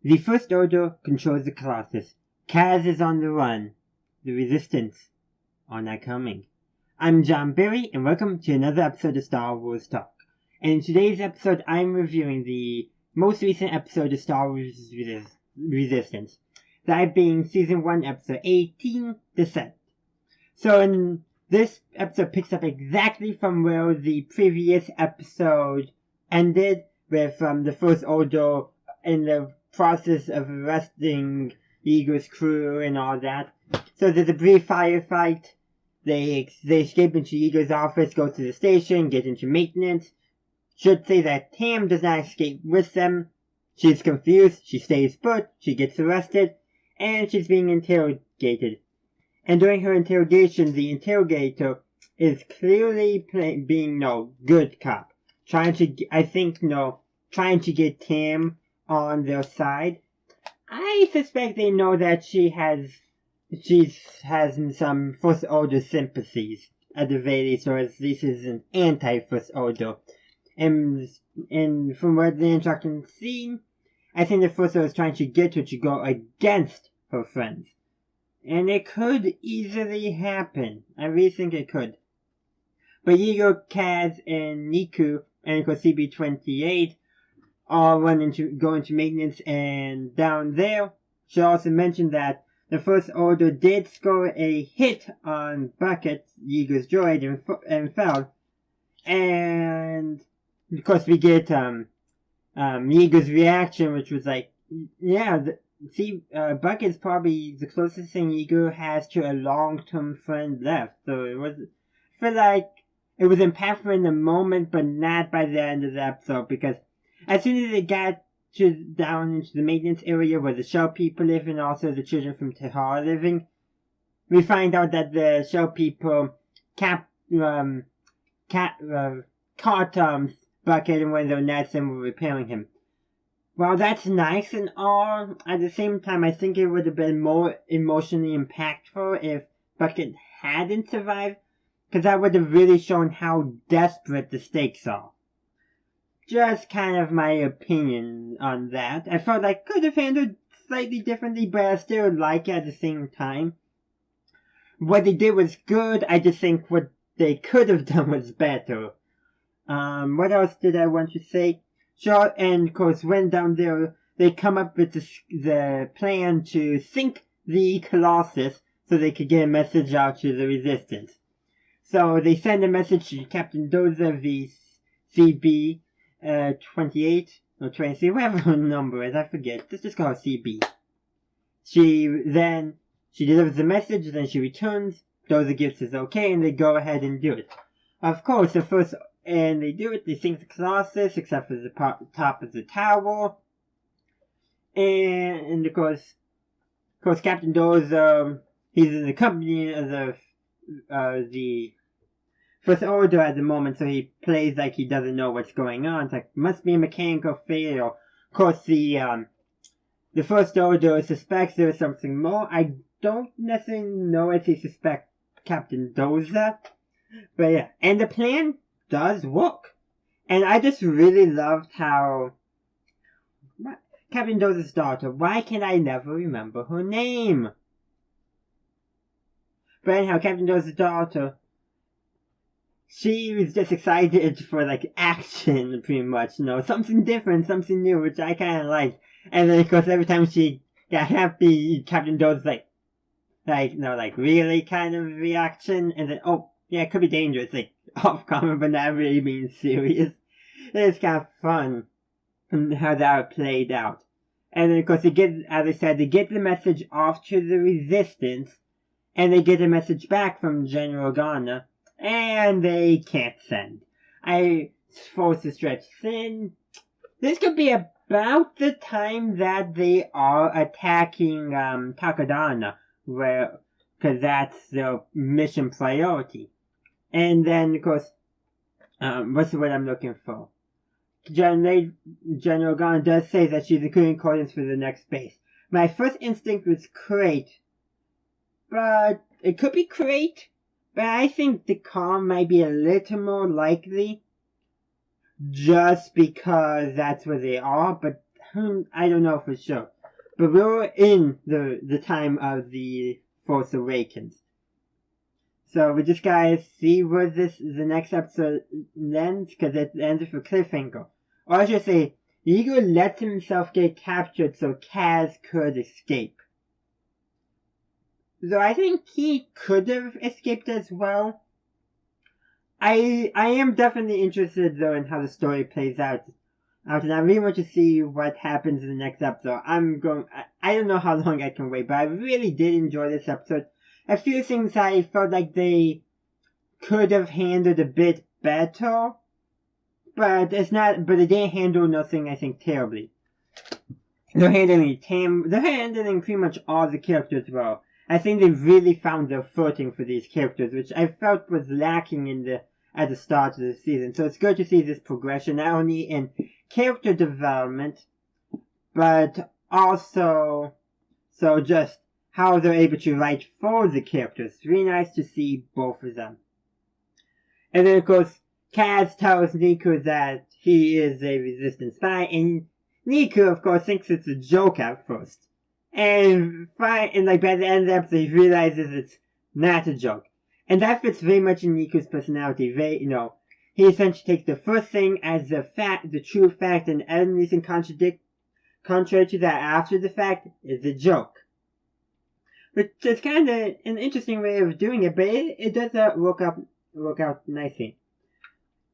The First Order controls the Colossus. Kaz is on the run. The Resistance are not coming. I'm John Berry, and welcome to another episode of Star Wars Talk. And in today's episode, I'm reviewing the most recent episode of Star Wars Resistance, that being Season 1, Episode 18, Descent. So in this episode picks up exactly from where the previous episode ended, with the First Order in the process of arresting Eagle's crew and all that. So there's a brief firefight. They escape into Eagle's office, go to the station, get into maintenance. Should say that Tam does not escape with them. She's confused, she stays put, she gets arrested, and she's being interrogated. And during her interrogation, the interrogator is clearly being no good cop. Trying to get Tam on their side. I suspect they know that she has some First Order sympathies, at the very least, or at least is an anti-First Order. And from what the instruction seen, I think the First Order is trying to get her to go against her friends. And it could easily happen. I really think it could. But Igor, Kaz, and Niku, and of course CB-28, all go into maintenance, and down there, should also mention that the First Order did score a hit on Bucket, Yeager's droid, and fell. And of course we get Yeager's reaction, which was like, yeah, Bucket's probably the closest thing Yeager has to a long-term friend left. So I feel like it was impactful in the moment, but not by the end of the episode, because as soon as it got down into the maintenance area where the Shell people live and also the children from Tehar are living, we find out that the Shell people caught Bucket in one of their nets and were repairing him. While that's nice and all, at the same time I think it would have been more emotionally impactful if Bucket hadn't survived, because that would have really shown how desperate the stakes are. Just kind of my opinion on that. I felt like could have handled slightly differently, but I still like it at the same time. What they did was good, I just think what they could have done was better. What else did I want to say? Sure, and of course when down there, they come up with the plan to sink the Colossus so they could get a message out to the Resistance. So they send a message to Captain Doza VCB 28 or 23, whatever her number is, I forget. Let's just call her CB. She delivers the message, then she returns. Doza gives his okay, and they go ahead and do it. Of course, they do it. They sink the Colossus, except for the top of the tower. And of course, Captain Doza, he's in the company of the First Order at the moment, so he plays like he doesn't know what's going on. It's like, must be a mechanical failure. Of course, the First Order suspects there's something more. I don't necessarily know if he suspects Captain Doza, but yeah. And the plan does work. And I just really loved how Captain Doza's daughter, why can I never remember her name? But anyhow, Captain Doza's daughter, she was just excited for, like, action, pretty much, something different, something new, which I kinda liked. And then, of course, every time she got happy, Captain Doza's really kind of reaction, and then, oh, yeah, it could be dangerous, like, off-common, but not really being serious. It's kind of fun, how that played out. And then, of course, as I said, they get the message off to the Resistance, and they get a message back from General Garner, and they can't send. I forced to stretch thin. This could be about the time that they are attacking Takodana, because that's their mission priority. And then, of course, what's the word I'm looking for? General Garner does say that she's including coordinates for the next base. My first instinct was Crate, but it could be Crate. But I think the calm might be a little more likely, just because that's where they are, but I don't know for sure. But we're in the time of the Force Awakens. So we just gotta see where the next episode ends, because it ends with a cliffhanger. Or I should say, Ego lets himself get captured so Kaz could escape. Though I think he could have escaped as well. I am definitely interested though in how the story plays out, and I really want to see what happens in the next episode. I don't know how long I can wait, but I really did enjoy this episode. A few things I felt like they could have handled a bit better, but they didn't handle nothing, I think, terribly. They're handling pretty much all the characters well. I think they really found their footing for these characters, which I felt was lacking at the start of the season. So it's good to see this progression, not only in character development, but also just how they're able to write for the characters. It's really nice to see both of them. And then of course, Kaz tells Niku that he is a resistance spy, and Niku of course thinks it's a joke at first. And by the end of the episode, he realizes it's not a joke. And that fits very much in Niku's personality. He essentially takes the first thing as the true fact, and anything contrary to that after the fact is a joke. Which is kind of an interesting way of doing it, but it does work out nicely.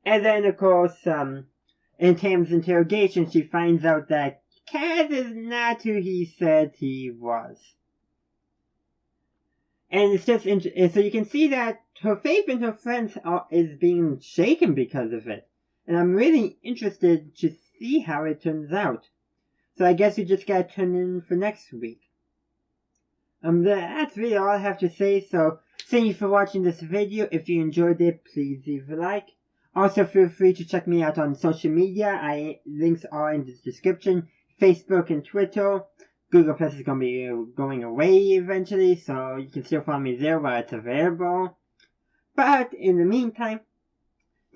And then, of course, in Tam's interrogation, she finds out that Kaz is not who he said he was. And it's just so you can see that her faith in her friends is being shaken because of it. And I'm really interested to see how it turns out. So I guess we just gotta tune in for next week. That's really all I have to say, so thank you for watching this video. If you enjoyed it, please leave a like. Also, feel free to check me out on social media. Links are in the description. Facebook and Twitter. Google Plus is going to be going away eventually, so you can still find me there while it's available. But in the meantime,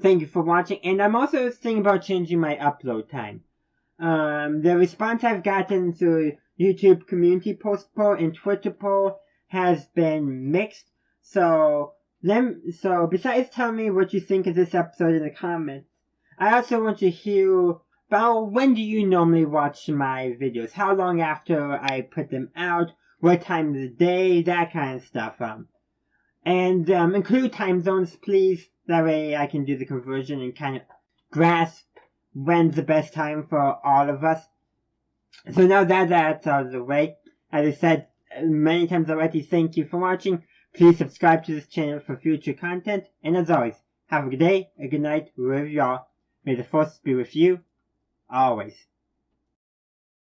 thank you for watching, and I'm also thinking about changing my upload time. The response I've gotten to YouTube community post poll and Twitter poll has been mixed, so besides telling me what you think of this episode in the comments, I also want to hear about when do you normally watch my videos, how long after I put them out, what time of the day, that kind of stuff. And include time zones, please, that way I can do the conversion and kind of grasp when's the best time for all of us. So now that that's out of the way, as I said many times already, thank you for watching. Please subscribe to this channel for future content, and as always, have a good day, a good night, wherever you are. May the Force be with you, always.